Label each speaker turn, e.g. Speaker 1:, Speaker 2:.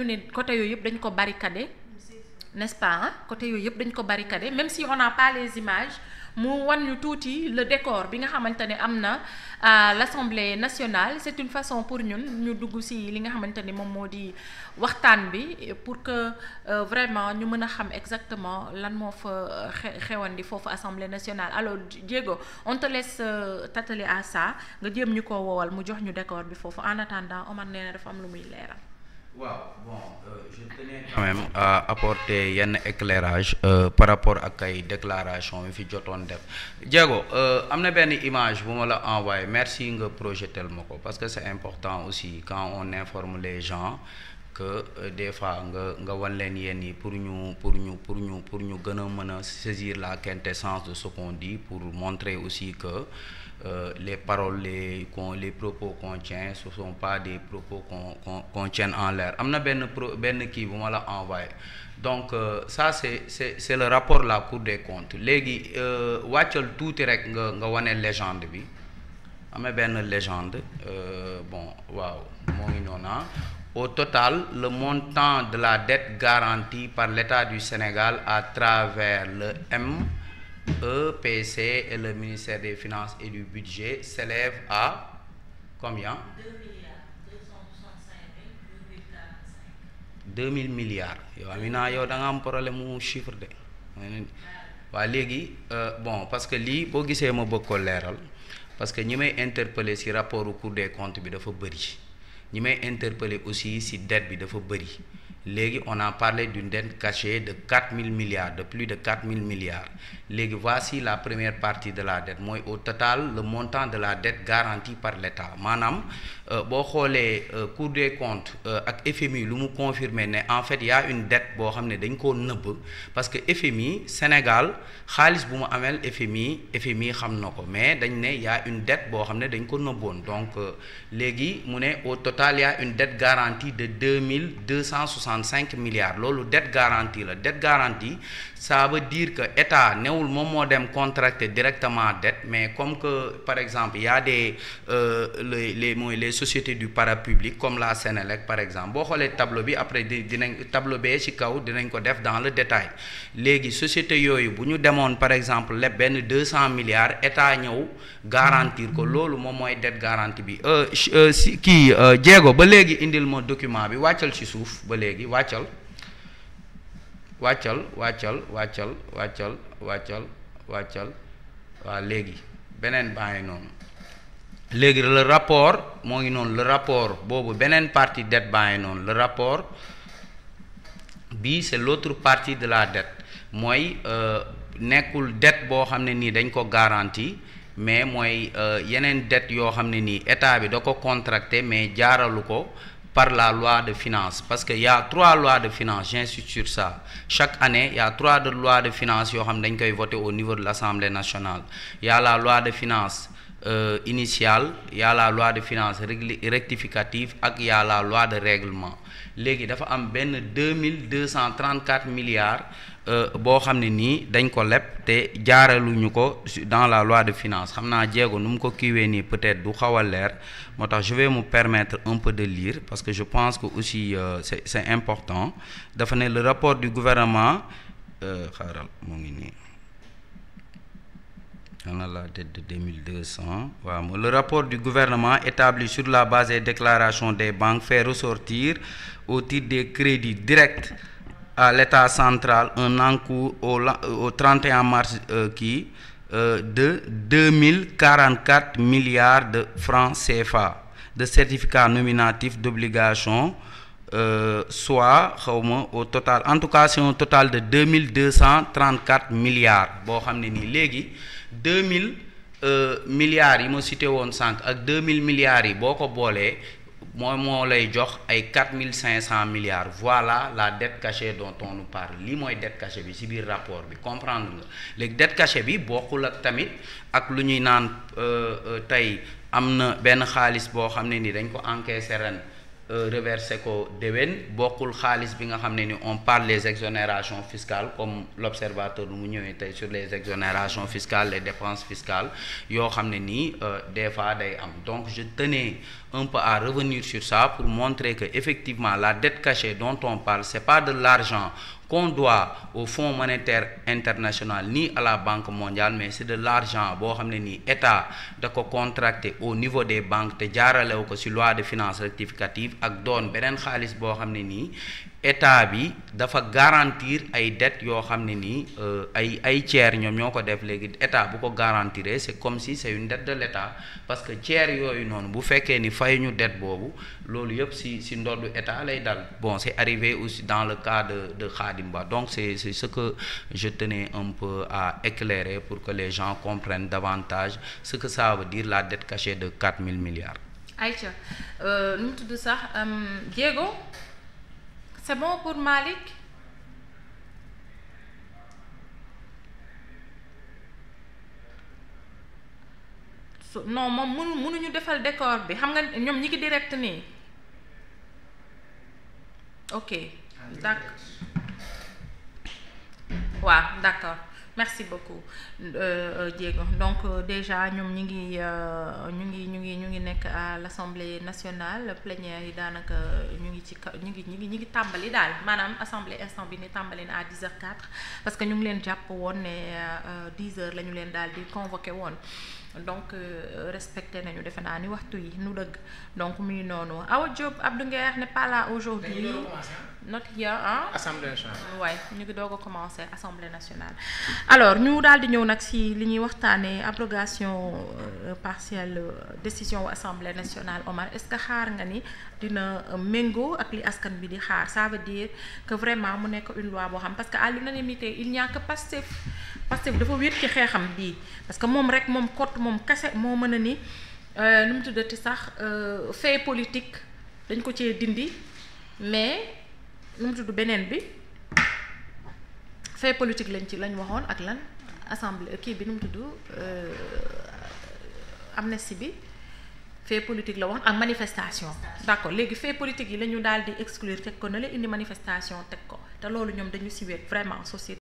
Speaker 1: ne côté yooyu yëpp dañ ko barricadé n'est-ce pas hein? Côté yooyu yëpp dañ ko barricadé même si on n'a pas les images mu wan ñu tuuti le décor bi nga xamante ne am na à l'Assemblée nationale. C'est une façon pour ñun ñu dugg ci li nga xamante ni moom moo di waxtaan bi pour que vraiment ñu mën a xam exactement lan moo fa xewandi foofu Assemblée nationale. Alors Diego, on te laisse t'atteler à ça nga jéem ñu ko woowal mu jox ñu décor bi foofu en attendant Omar nee na dafa am lu muy leeral.
Speaker 2: Wow, bon, je tenais quand même à apporter un éclairage par rapport à la déclaration que j'ai faite. Diego, il y a une image que je l'ai envoyée. Merci de projeter le mot parce que c'est important aussi quand on informe les gens que des fois nga wan leen yenn pour ñu gën a mën a saisir la quintessence de ce qu'on dit pour montrer aussi que les paroles les propos qu'on tient ce sont pas des propos qu'on tient en l'air. Amna benn kii bu ma la envoyé donc ça c'est le rapport de la Cour des comptes léegi wàccal tuuti rek nga wane légende bi amna benn légende bon waaw moo ngi noonu. Au total, le montant de la dette garantie par l'État du Sénégal à travers le MEPC et le ministère des Finances et du Budget s'élève à combien? 2 000 milliards. Yo Amina yow da nga am problème mu chiffre de. Wa légui bon parce que li bo gisee ma bëgg ko léral parce que ñi may interpeller ci rapport au Cour des comptes bi dafa bëri. Ñi may interpeller aussi si dette bi dafa bëri léegi on a parlé d'une dette cachée de 4 000 milliards de plus de 4 000 milliards léegi voici la première partie de la dette mooy au total le montant de la dette garantie par l'État maanaam boo xoolee Cour des comptes ak FMI lu mu confirmer ne en fait y a une dette boo xam ne dañ koo nëbb parce que FMI Sénégal xaalis bu mu amel FMI xam na ko mais dañ ne y a une dette boo xam ne dañ ko nëbboon donc léegi mu ne au total y a une dette garantie de 2265 milliards loolu dette garantie la dette garantie ça veut dire que état newul moom moo dem contracter directement dette mais comme que par exemple y a des les sociétés du parapublic comme la Sénélec par exemple boo xoolee tableau bi après dinañ tableau bee ci kaw dinañ ko def dans le détail léegi société yooyu bu ñu demoon par exemple leb benn 200 milliards état ñëw garantir ko loolu moom mooy dette garantie bi si kii Diego ba léegi indil ma document bi wàccal ci suuf ba léegi wàccal waa léegi beneen baa ngi noonu léegi le rapport moo ngi noonu le rapport boobu beneen partie dette baa ngi noonu le rapport bi c'est l'autre partie de la dette mooy nekkul dette boo xam ne nii dañ ko garantie mais mooy yeneen dette yoo xam ne nii état bi da ko contracté mais jaaralu ko par la loi de finances parce que y a 3 lois de finances j'insiste sur ça chaque année y a 3 lois de finances yoo xam ne dañ koy voter au niveau de l'Assemblée nationale y a la loi de finances initiale y a la loi de finances rectificative ak y a la loi de règlement léegi dafa am benn 2234 milliards boo xam ne nii dañ ko leb te jaaraluñu ko dans la loi de finances xam naa Diego nu mu ko kiiwee nii peut-être du xaw a leer moo tax je vais me permettre un peu de lire parce que je pense que aussi c'est important dafa ne le rapport du gouvernement xaaral moo ngi nii on a la dette de 2200 waaw le rapport du gouvernement établi sur la base des déclarations des banques fait ressortir au titre des crédits directs à l'État central un encours au 31 mars de 2044 milliards de francs CFA de certificats nominatifs d'obligation soit xawma au total en tout cas c'est un total de 2234 milliards boo xam ne nii léegi 2000 milliards yi ma cité woon sànq ak 2000 milliards yi boo ko boolee moo lay jox ay 4500 milliards voilà la dette cachée dont on nous parle lii mooy dette cachée bi ci biir rapport bi comprendre nga léegi dette cachée bi bokkul ak tamit ak lu ñuy naan tey am na benn xaalis boo xam ne ni dañ ko encaissé ren reversé ko déwén bokkul xaalis bi nga xam ne ni on parle les exonérations fiscales comme l'observateur nu mu ñëwee tey sur les exonérations fiscales les dépenses fiscales yoo xam ne nii des fois day am donc je tenais un peu à revenir sur ça pour montrer que effectivement la dette cachée dont on parle c'est pas de l'argent qu'on doit au Fonds monétaire international ni à la Banque mondiale mais c'est de l'argent boo xam ne nii état da ko contracté au niveau des banques te jaaralew ko ci loi de finances rectificative ak doon beneen xaalis boo xam ne nii état bi dafa garantir ay dettes yoo xam ne nii ay tiers ñoom ñoo ko def léegi état bu ko garantiré c'est comme si c'est une dette de l'état parce que tiers yooyu noonu bu fekkee ni fay ñu dette boobu loolu yëpp ci ndoddu état lay dal bon c'est arrivé aussi dans le cas de Khadim Ba donc c'est ce que je tenais un peu à éclairer pour que les gens comprennent davantage ce que ça veut dire la dette cachée de 4000 milliards.
Speaker 1: Aïcha nu mu tudd sax Diego c'est bon pour Malick. Non moom mënuñu defal décor bi xam nga ñoom ñi ngi direct nii ok d'accord waaw d'accord merci beaucoup Diego donc déjà ñoom ñu ngi nekk à l'Assemblée nationale plénière yi daanaka ñu ngi tàmbali daal maanaam assemblée instant bi ni tàmbali na à 10h04 parce que ñu ngi leen jàpp woon ne 10h la ñu leen daal di convoqué woon donc respecté nañu defe naa ni waxtu yi nu dëgg donc muy noonu Awa Diop Abdou Nguer n'est pas là aujourd'hui not here
Speaker 3: Assemblée nationale
Speaker 1: waaye ñu ngi doog a commencer Assemblée nationale alors ñu daal di ñëw nag ci li ñuy waxtaanee abrogation partielle décision wu Assemblée nationale Omar est-ce que xaar nga ni dina méngoo ak li askan bi di xaar ça veut dire que vraiment mu nekk une loi boo xam parce que à l'unanimité il n'y a que Pastef dafa wéet ci xeexam bii parce que moom rek moom kott moom kese moo mën a ni nu mu tuddati sax fait politique dañ ko cee dindi mais nu mu tudd beneen bi fait politique lañ waxoon ak lan assemblée kii bi nu mu tudd amnistie bi fait politique la waxoon ak manifestation d'accord léegi fait politique yi la ñu daal di exclure teg ko na la indi manifestation teg ko te loolu ñoom dañu si wéet vraiment société